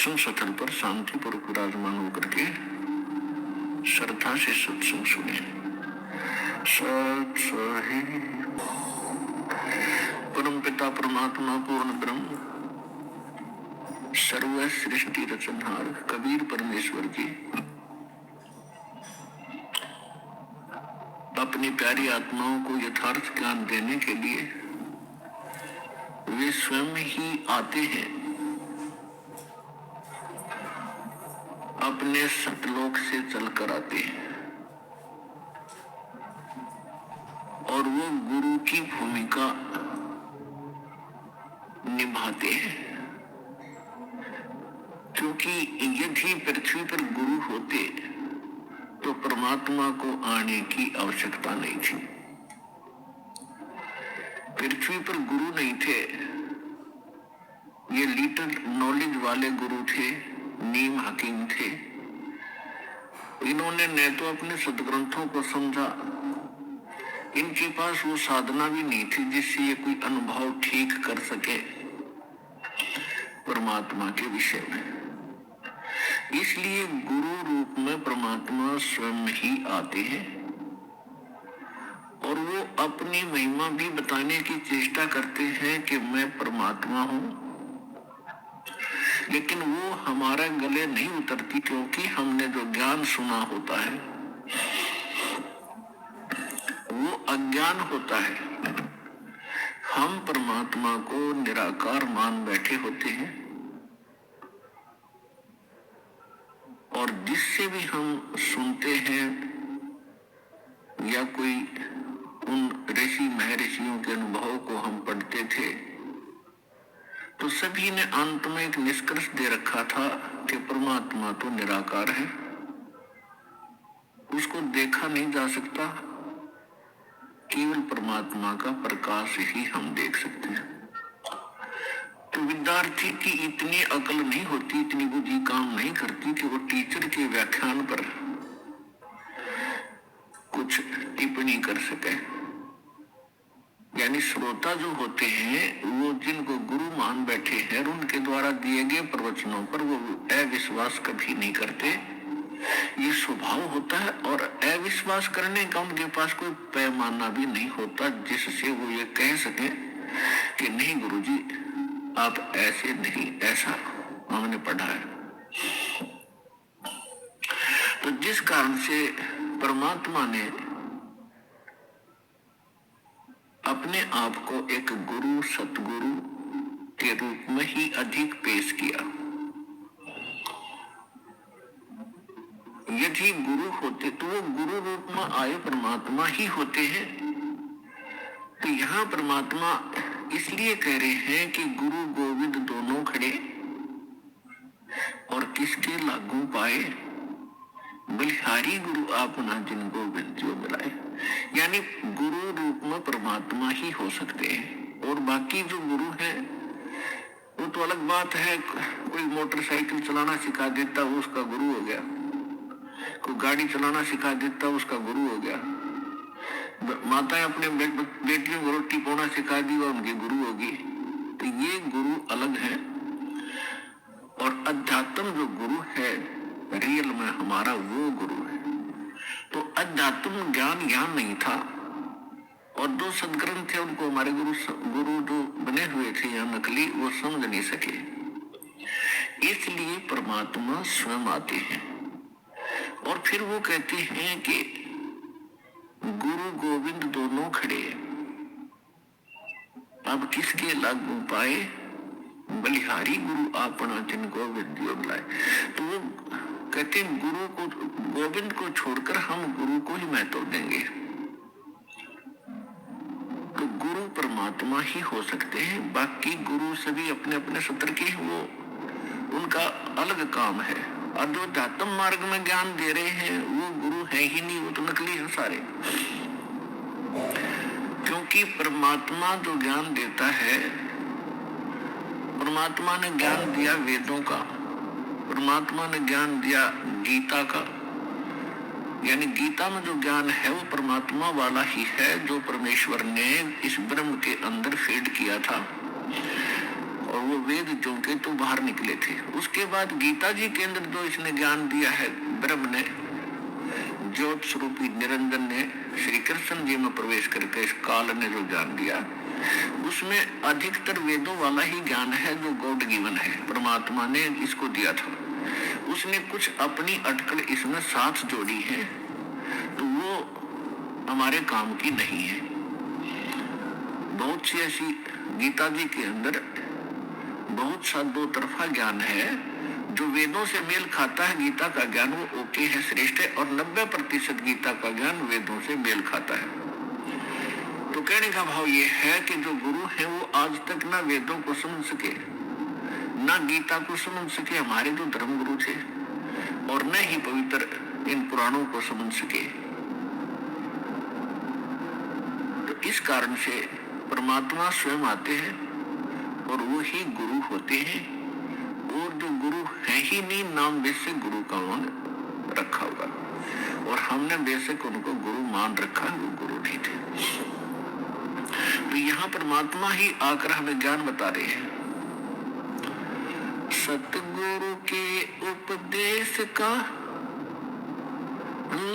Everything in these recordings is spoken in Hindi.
सत्संग स्थल पर शांतिपूर्वक विराजमान होकर के श्रद्धा से सत्संग सुने। सत्सही परम पिता परमात्मा पूर्ण ब्रह्म सर्व सृष्टि रचनहार कबीर परमेश्वर जी अपनी प्यारी आत्माओं को यथार्थ ज्ञान देने के लिए वे स्वयं ही आते हैं, अपने सतलोक से चलकर आते हैं और वो गुरु की भूमिका निभाते हैं। क्योंकि यदि पृथ्वी पर गुरु होते तो परमात्मा को आने की आवश्यकता नहीं थी। पृथ्वी पर गुरु नहीं थे, ये लिटिल नॉलेज वाले गुरु थे, नीम हकीम थे। इन्होंने न तो अपने सदग्रंथों को समझा, इनके पास वो साधना भी नहीं थी जिससे ये कोई अनुभव ठीक कर सके परमात्मा के विषय में। इसलिए गुरु रूप में परमात्मा स्वयं ही आते हैं और वो अपनी महिमा भी बताने की चेष्टा करते हैं कि मैं परमात्मा हूं, लेकिन वो हमारे गले नहीं उतरती, क्योंकि हमने जो ज्ञान सुना होता है वो अज्ञान होता है। हम परमात्मा को निराकार मान बैठे होते हैं और जिससे भी हम सुनते हैं या कोई उन ऋषि महर्षियों के अनुभव को हम पढ़ते थे तो सभी ने अंत में एक निष्कर्ष दे रखा था कि परमात्मा तो निराकार है, उसको देखा नहीं जा सकता, केवल परमात्मा का प्रकाश ही हम देख सकते हैं। तो विद्यार्थी की इतनी अकल नहीं होती, इतनी बुद्धि काम नहीं करती कि वो टीचर के व्याख्यान पर कुछ टिप्पणी कर सके। यानी श्रोता जो होते हैं वो जिनको गुरु मान बैठे हैं और उनके द्वारा दिए गए प्रवचनों पर वो अविश्वास कभी नहीं करते, ये स्वभाव होता है। और अविश्वास करने का उनके पास कोई पैमाना भी नहीं होता जिससे वो ये कह सके कि नहीं गुरुजी आप ऐसे नहीं, ऐसा हमने पढ़ा है। तो जिस कारण से परमात्मा ने अपने आप को एक गुरु सतगुरु के रूप में ही अधिक पेश किया। यदि गुरु होते तो वो गुरु रूप में आए परमात्मा ही होते हैं। तो यहाँ परमात्मा इसलिए कह रहे हैं कि गुरु गोविंद दोनों खड़े और किसके लागू पाए, बलिहारी गुरु आपना जिन गोविंद जो मिलाए। यानी गुरु रूप में परमात्मा ही हो सकते हैं और बाकी जो गुरु हैं वो तो अलग बात है। कोई मोटरसाइकिल चलाना सिखा देता वो उसका गुरु हो गया, कोई गाड़ी चलाना सिखा देता उसका गुरु हो गया, माताएं अपने बेटियों को रोटी पकाना सिखा दी वो उनकी गुरु होगी। तो ये गुरु अलग है और अध्यात्म जो गुरु है रियल में हमारा वो गुरु है। तो अध्यात्म ज्ञान नहीं था और दो सदग्रंथ थे उनको हमारे गुरु जो बने हुए थे या नकली वो समझ नहीं सके, इसलिए परमात्मा स्वयं आते हैं और फिर वो कहते हैं कि गुरु गोविंद दोनों खड़े, अब किसके लागू पाए, बलिहारी गुरु आपना जिन गोविंद जो मिलाए। तो वो कहते हैं गुरु को गोविंद को छोड़कर हम गुरु को ही महत्व देंगे। तो गुरु परमात्मा ही हो सकते हैं, बाकी गुरु सभी अपने अपने सत्र के, वो उनका अलग काम है। और जो अध्यात्म मार्ग में ज्ञान दे रहे हैं वो गुरु है ही नहीं, वो तो नकली है सारे। क्योंकि परमात्मा जो ज्ञान देता है, परमात्मा ने ज्ञान दिया वेदों का, परमात्मा ने ज्ञान दिया गीता का। यानी गीता में जो ज्ञान है वो परमात्मा वाला ही है जो परमेश्वर ने इस ब्रह्म के अंदर फीड किया था। और वो वेद चौंके तो बाहर निकले थे। उसके बाद गीता जी के अंदर जो इसने ज्ञान दिया है, ब्रह्म ने, ज्योत स्वरूपी निरंजन ने, श्री कृष्ण जी में प्रवेश करके इस काल ने जो ज्ञान दिया, उसमें अधिकतर वेदों वाला ही ज्ञान है जो गॉड गिवन है, परमात्मा ने इसको दिया था। उसने कुछ अपनी अटकल इसमें साथ जोड़ी है, तो वो हमारे काम की नहीं है। बहुत सी ऐसी गीता जी के अंदर बहुत सा दो तरफा ज्ञान है, जो वेदों से मेल खाता है, गीता का ज्ञान वो ओके है, श्रेष्ठ है, और 90% गीता का ज्ञान वेदों से मेल खाता है। तो कहने का भाव ये है कि जो गुरु है वो आज तक ना वेदों को समझ सके, ना गीता को समझ सके, हमारे जो धर्म गुरु थे, और न ही पवित्र इन पुराणों को समझ सके। तो इस कारण से परमात्मा स्वयं आते हैं और वो ही गुरु होते हैं, और जो गुरु है ही नहीं, नाम बेशक गुरु का उन्होंने रखा होगा, और हमने बेशक उनको गुरु मान रखा, वो गुरु नहीं थे। तो यहाँ परमात्मा ही आकर हमें ज्ञान बता रहे हैं। सतगुरु के उपदेश का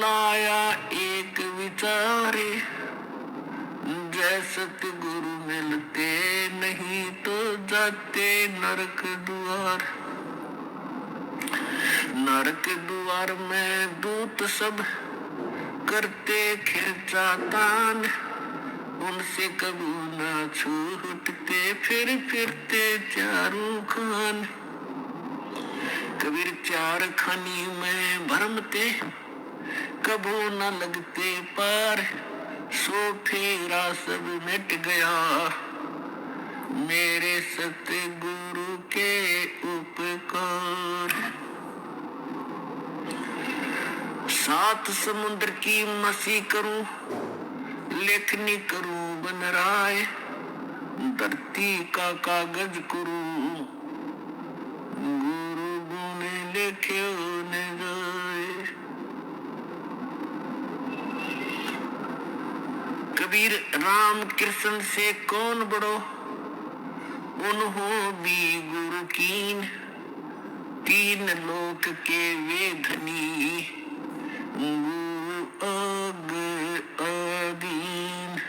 लाया एक विचारे, जय सतगुरु मिलते नहीं तो जाते नरक द्वार। नरक द्वार में दूत सब करते खिंचातान, उनसे कबू न छूटते फिर फिरते चारों खान। कबीर चार खानी में भरमते कबू न लगते पार, सो फेरा सब मिट गया मेरे सतगुरु के उपकार। सात समुद्र की मसी करूं, लेखनी करूं बन राय, धरती का कागज करूं, गुरु गुण लिखे न जाए। कबीर राम कृष्ण से कौन बड़ो, उन्हों भी गुरु कीन, तीन लोक के वे धनी, गुरु अग अधीन।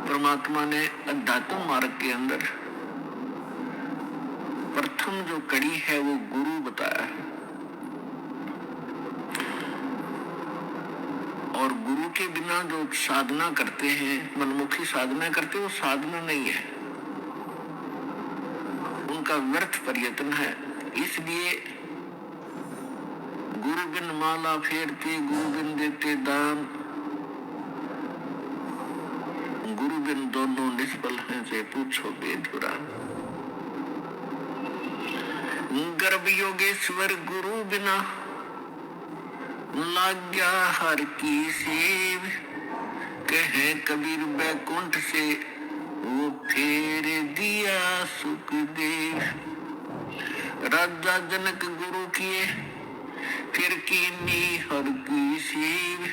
परमात्मा ने अध्यात्म मार्ग के अंदर प्रथम जो कड़ी है वो गुरु बताया है, और गुरु के बिना जो साधना करते हैं, मनमुखी साधना करते, वो साधना नहीं है, उनका व्यर्थ प्रयत्न है। इसलिए गुरु बिन माला फेरते, गुरु बिन देते दान, गुरु बिन दोनों निष्फल हैं, से पूछो बेधुरा। गर्भ योगेश्वर गुरु बिना, लाग्या हर की सेव, कहे कबीर बैकुंठ से वो फेर दिया सुखदेव। राजा जनक गुरु किए फिर कीनी हर की सेव,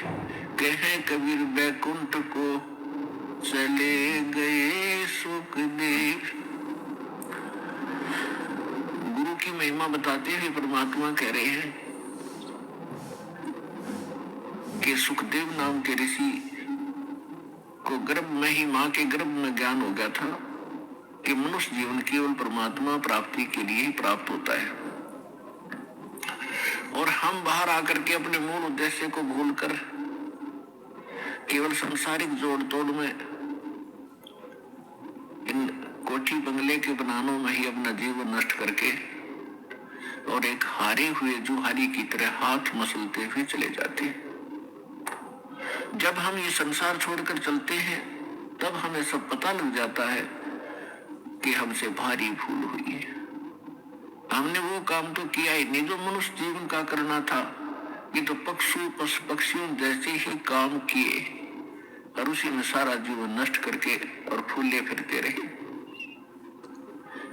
कहे कबीर बैकुंठ को चले गए सुखदेव। गुरु की महिमा बताते हुए परमात्मा कह रहे हैं कि सुखदेव नाम के ऋषि को गर्भ में ही, मां के गर्भ में ज्ञान हो गया था कि मनुष्य जीवन केवल परमात्मा प्राप्ति के लिए ही प्राप्त होता है, और हम बाहर आकर के अपने मूल उद्देश्य को भूलकर केवल सांसारिक जोड़ तोड़ में, इन कोठी बंगले के बनानों में ही अपना जीवन नष्ट करके, और एक हारे हुए जुहारी की तरह हाथ मसलते हुए चले जाते हैं। जब हम ये संसार छोड़कर चलते हैं, तब हमें सब पता लग जाता है कि हमसे भारी भूल हुई है। हमने वो काम तो किया ही नहीं जो मनुष्य जीवन का करना था। ये तो पक्षियों जैसे ही काम किए, और उसी में सारा जीवन नष्ट करके और फूले फिरते रहे।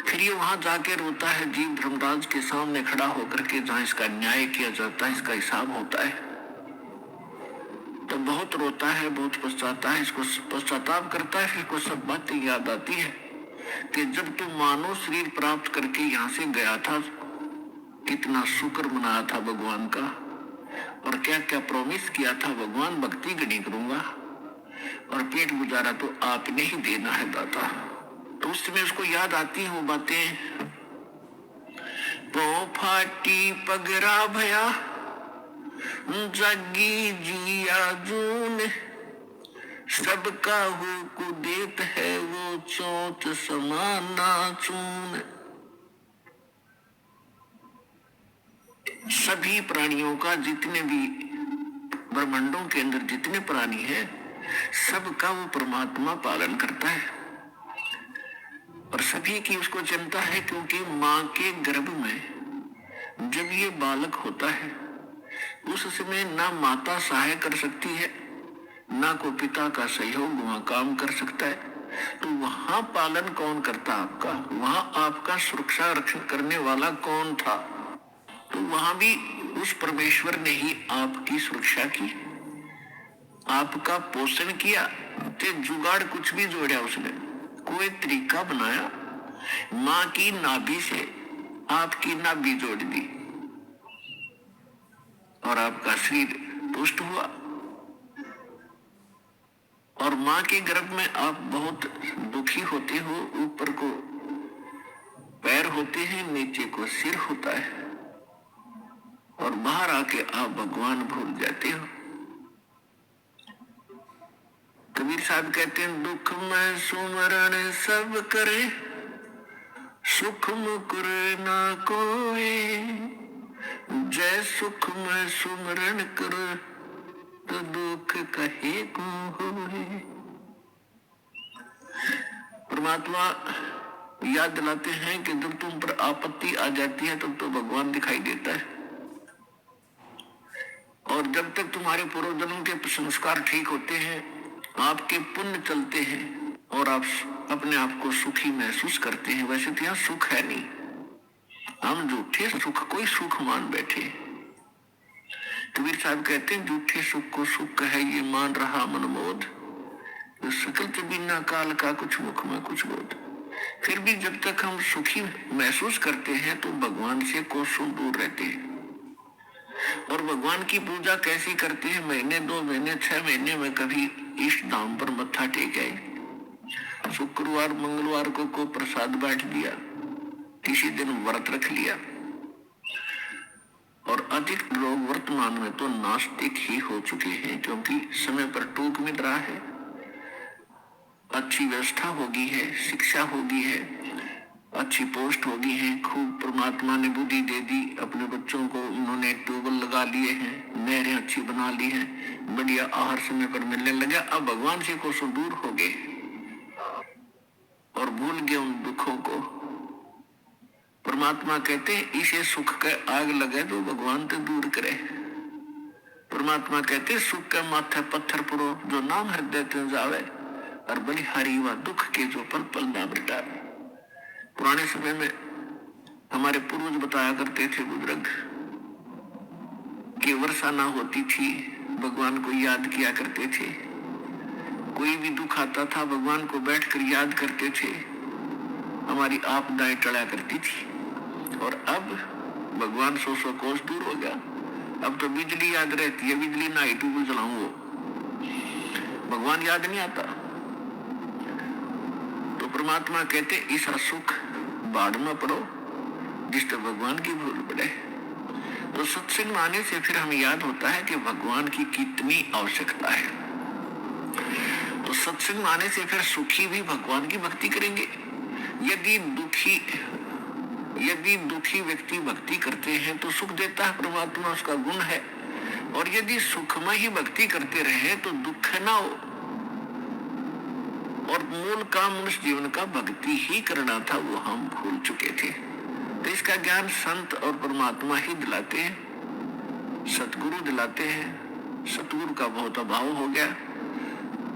फिर ये वहां जाके रोता है जीव धर्मराज के सामने खड़ा होकर के, जहां इसका न्याय किया जाता है, इसका हिसाब होता है। तो बहुत रोता है, बहुत पछताता है, इसको पश्चाताप करता है, फिर इसको सब बातें याद आती है कि जब तू मानव शरीर प्राप्त करके यहाँ से गया था, कितना शुक्र मनाया था भगवान का, और क्या क्या प्रॉमिस किया था, भगवान भक्ति गणी करूंगा और पेट गुजारा तो आपने ही देना है दाता। तो उस समय उसको याद आती है वो बातें, पौ फाटी पगरा भया जागी जिया जून, सबका हो कुदेत है वो चोट समाना चून। सभी प्राणियों का, जितने भी ब्रह्मांडों के अंदर जितने प्राणी हैं, सबका वो परमात्मा पालन करता है और सभी की उसको चिंता है, क्योंकि माँ के गर्भ में जब ये बालक होता है उस समय ना माता सहाय कर सकती है, ना को पिता का सहयोग वहां काम कर सकता है, तो वहां पालन कौन करता आपका, वहां आपका सुरक्षा रक्षण करने वाला कौन था? तो वहां भी उस परमेश्वर ने ही आपकी सुरक्षा की, आपका पोषण किया, ते जुगाड़ कुछ भी जोड़ा उसने, कोई तरीका बनाया, माँ की नाभि से आपकी नाभि जोड़ दी और आपका शरीर पुष्ट हुआ। और माँ के गर्भ में आप बहुत दुखी होते हो, ऊपर को पैर होते हैं, नीचे को सिर होता है, और बाहर आके आप भगवान भूल जाते हो। कबीर साहब कहते हैं, दुख में सुमरण सब करे, सुख मुकुर ना कोई, जय सुख में सुमरण कर, तो दुख कहे को होए। परमात्मा याद दिलाते हैं कि जब तुम पर आपत्ति आ जाती है तब तो भगवान दिखाई देता है, और जब तक तुम्हारे पूर्वजन्म के संस्कार ठीक होते हैं, आपके पुण्य चलते हैं और आप अपने आप को सुखी महसूस करते हैं। वैसे तो यहाँ सुख है नहीं, हम झूठे सुख कोई सुख मान बैठे। कबीर साहब कहते हैं, झूठे सुख को सुख है ये मान रहा मनमोद, तो सकल के बिना काल का कुछ मुख में कुछ बोध। फिर भी जब तक हम सुखी महसूस करते हैं तो भगवान से कोसों दूर रहते हैं। और भगवान की पूजा कैसी करते हैं, महीने 2 महीने 6 महीने में कभी इष्ट धाम पर मत्था टेक आए, शुक्रवार मंगलवार को प्रसाद बांट दिया, किसी दिन व्रत रख लिया। और अधिक लोग वर्तमान में तो नास्तिक ही हो चुके हैं, क्योंकि समय पर टूक मिल रहा है, अच्छी व्यवस्था होगी है, शिक्षा होगी है, अच्छी पोस्ट होगी है, खूब परमात्मा ने बुद्धि दे दी, अपने बच्चों को उन्होंने ट्यूबवेल लगा लिए हैं, नहरें अच्छी बना ली हैं, बढ़िया आहार समय पर मिलने लगा। अब भगवान से कोसों दूर हो गए और भूल गए उन दुखों को। परमात्मा कहते हैं, इसे सुख का आग लगे तो भगवान तो दूर करे। परमात्मा कहते, सुख के माथे पत्थर पड़ो, जो नाम हृदय ते जावे, और बलिहारी व दुख के जो पल पल ना मिटावे। पुराने समय में हमारे पूर्वज बताया करते थे बुजुर्ग कि वर्षा ना होती थी, भगवान को याद किया करते थे, कोई भी दुख आता था भगवान को बैठकर याद करते थे, हमारी आपदाएं टला करती थी। और अब भगवान 100 कोस दूर हो गया, अब तो बिजली याद रहती है, बिजली ना ही ट्यूबवेल चलाऊं वो भगवान याद नहीं आता। तो परमात्मा कहते, इस सुख बाढ़ में पड़ो जिससे भगवान की भूल पड़े। तो सत्संग आने से फिर हमें याद होता है कि भगवान की कितनी आवश्यकता है। तो सत्संग आने से फिर सुखी भी भगवान की भक्ति करेंगे। यदि दुखी व्यक्ति भक्ति करते हैं तो सुख देता है परमात्मा, उसका गुण है। और यदि सुख में ही भक्ति करते रहे तो दुख ना हो। और मूल काम मनुष्य जीवन का भक्ति ही करना था, वो हम भूल चुके थे। तो इसका ज्ञान संत और परमात्मा ही दिलाते हैं, सतगुरु दिलाते हैं। सतगुरु का बहुत अभाव हो गया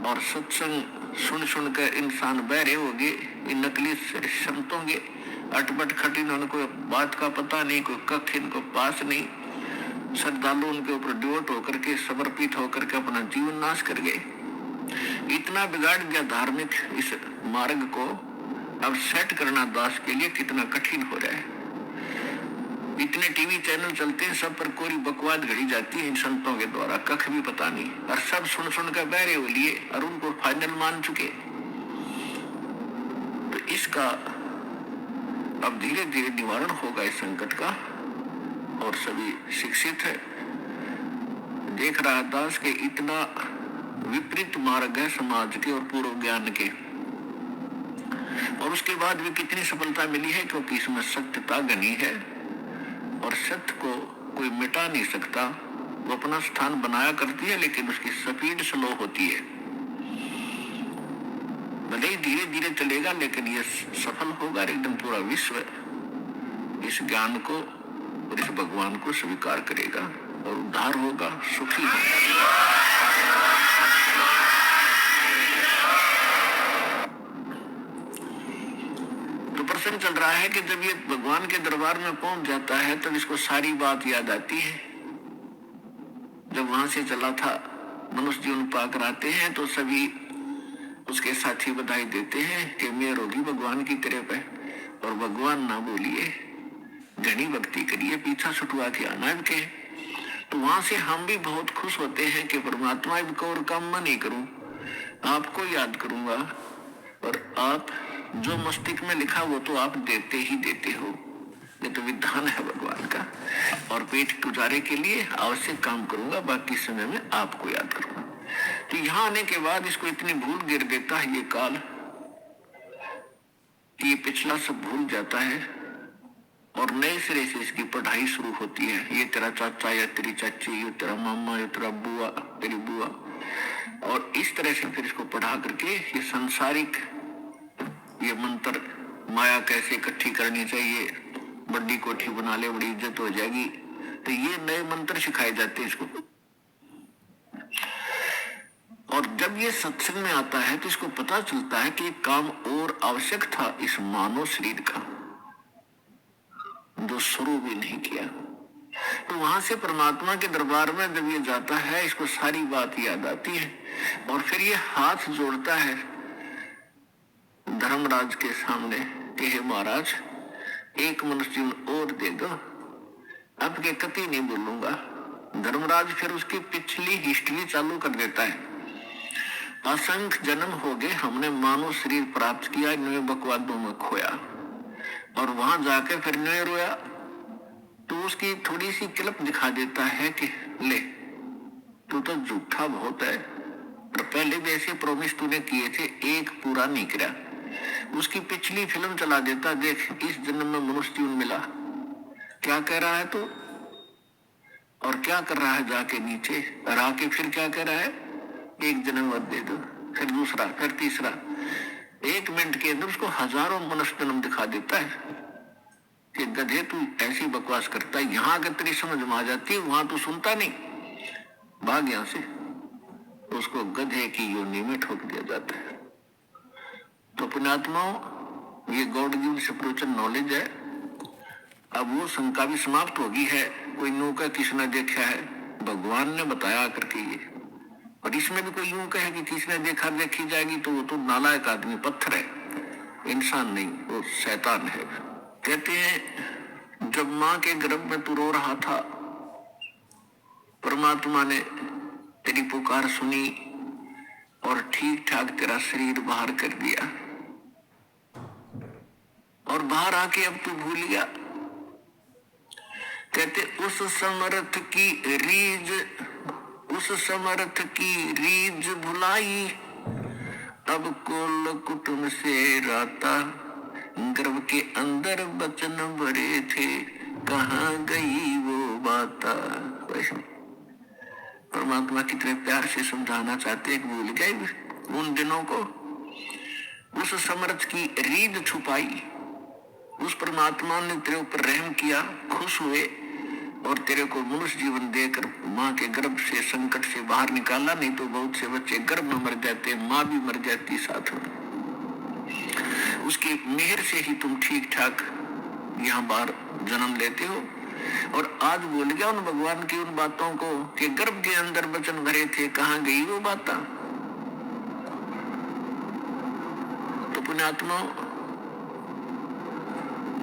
और सत्संग सुन सुन कर इंसान बहरे हो गए। इन नकली संतों के अटपट खटिन, उनको बात का पता नहीं, कोई कख इनको पास नहीं। श्रद्धालु उनके ऊपर डिवोट होकर के, समर्पित होकर के अपना जीवन नाश कर गए। इतना बिगाड़ दिया धार्मिक इस मार्ग को, अब सेट करना दास के लिए कितना कठिन हो रहा है। इतने टीवी चैनल चलते हैं, सब पर कोई बकवाद घड़ी जाती है इन संतों के द्वारा, कख भी पता नहीं, और सब सुन सुन कर बहरे हो लिए और उनको फाइनल मान चुके। तो इसका अब धीरे धीरे निवारण होगा इस संकट का, और सभी शिक्षित है। देख रहा दास के इतना विपरीत मार्ग है समाज के और पूर्व ज्ञान के, और उसके बाद भी कितनी सफलता मिली है, क्योंकि इसमें सत्यता घनी है और सत्य को कोई मिटा नहीं सकता। वो अपना स्थान बनाया करती है, लेकिन उसकी स्पीड स्लो होती है। भले ही धीरे धीरे चलेगा, लेकिन ये सफल होगा। एकदम पूरा विश्व इस ज्ञान को और इस भगवान को स्वीकार करेगा और उद्धार होगा, सुखी होगा। तो प्रसंग चल रहा है कि जब ये भगवान के दरबार में पहुंच जाता है, तब इसको सारी बात याद आती है। जब वहां से चला था, मनुष्य जीवन पाकर आते हैं तो सभी उसके साथी बधाई देते हैं कि मेहर होगी भगवान की तरह पे, और भगवान ना बोलिए, घनी भक्ति करिए, पीछा छुटवा के आना के। तो वहां से हम भी बहुत खुश होते हैं कि परमात्मा इनको और काम मैं नहीं करूं, आपको याद करूंगा, और आप जो मस्तिष्क में लिखा वो तो आप देते ही देते हो। ये तो विधान है भगवान का, और पेट गुजारे के लिए आवश्यक काम करूंगा, बाकी समय में आपको याद करूंगा। तो यहाँ आने के बाद इसको इतनी भूल गिर देता है ये काल, कि ये पिछला सब भूल जाता है और नए सिरे से इसकी पढ़ाई शुरू होती है। ये तेरा चाचा या तेरी चाची, ये तेरा मामा, ये तेरा बुआ, तेरी बुआ, और इस तरह से फिर इसको पढ़ा करके ये सांसारिक ये मंत्र, माया कैसे इकट्ठी करनी चाहिए, बड़ी कोठी बना ले, बड़ी इज्जत हो जाएगी, तो ये नए मंत्र सिखाए जाते हैं इसको। और जब ये सत्संग में आता है तो इसको पता चलता है कि एक काम और आवश्यक था इस मानव शरीर का, जो शुरू भी नहीं किया। तो वहां से परमात्मा के दरबार में जब ये जाता है, इसको सारी बात याद आती है, और फिर ये हाथ जोड़ता है धर्मराज के सामने कि हे महाराज, एक मनुष्य जीवन और दे दो, अब के कति नहीं बोलूंगा। धर्मराज फिर उसकी पिछली हिस्ट्री चालू कर देता है। असंख्य जन्म हो गए, हमने मानव शरीर प्राप्त किया, इनमें बकवादों में खोया, और वहां जाके फिर नहीं रोया। तो उसकी थोड़ी सी क्लिप दिखा देता है कि ले, तू तो झूठा बहुत है, और पहले भी ऐसे प्रॉमिस तूने किए थे, एक पूरा नहीं किया। उसकी पिछली फिल्म चला देता, देख इस जन्म में मनुष्य जीवन मिला, क्या कह रहा है तू, और क्या कर रहा है जाके नीचे, और आके फिर क्या कह रहा है, एक जन्म और दे दो, फिर दूसरा, फिर तीसरा। 1 मिनट के अंदर उसको हजारों मनुष्य जन्म दिखा देता है कि गधे तू ऐसी बकवास करता है, यहाँ अगर तेरी समझ में आ जाती है, वहां तू सुनता नहीं, भाग यहां से। तो उसको गधे की योनि में ठोक दिया जाता है। तो पुण्यात्माओं, ये गॉड गिवन स्पिरिचुअल नॉलेज है। अब वो शंका भी समाप्त होगी है, कोई नौका किसने देखा है, भगवान ने बताया करके ये। और इसमें भी कोई यूं कहे कि किसने देखा देखी जाएगी, तो वो तो नालायक आदमी, पत्थर है, इंसान नहीं, वो शैतान है। कहते हैं जब माँ के गर्भ में तू रो रहा था, परमात्मा ने तेरी पुकार सुनी और ठीक ठाक तेरा शरीर बाहर कर दिया, और बाहर आके अब तू भूल गया। कहते उस समर्थ की रीझ, उस समर्थ की रीझ भुलाई, अब कुल कुटुंब से राता, गर्भ के अंदर बचन भरे थे, कहाँ गई वो बाता। परमात्मा कितने प्यार से समझाना चाहते हैं, भूल गए उन दिनों को। उस समर्थ की रीझ छुपाई, उस परमात्मा ने तेरे ऊपर रहम किया, खुश हुए, और तेरे को मनुष्य जीवन देकर माँ के गर्भ से संकट से बाहर निकाला। नहीं तो बहुत से बच्चे गर्भ में मर जाते, माँ भी मर जाती साथ में। उसकी मेहर से ही तुम ठीक ठाक यहाँ बाहर जन्म लेते हो, और आज भूल गया उन भगवान की उन बातों को कि गर्भ के अंदर वचन भरे थे, कहाँ गई वो बात। तो पुण्यात्मा,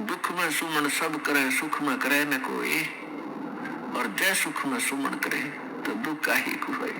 दुख में सुमन सब करे, सुख में करे न कोई, और जय सुख में सुमन करे तो दुख का ही कोई।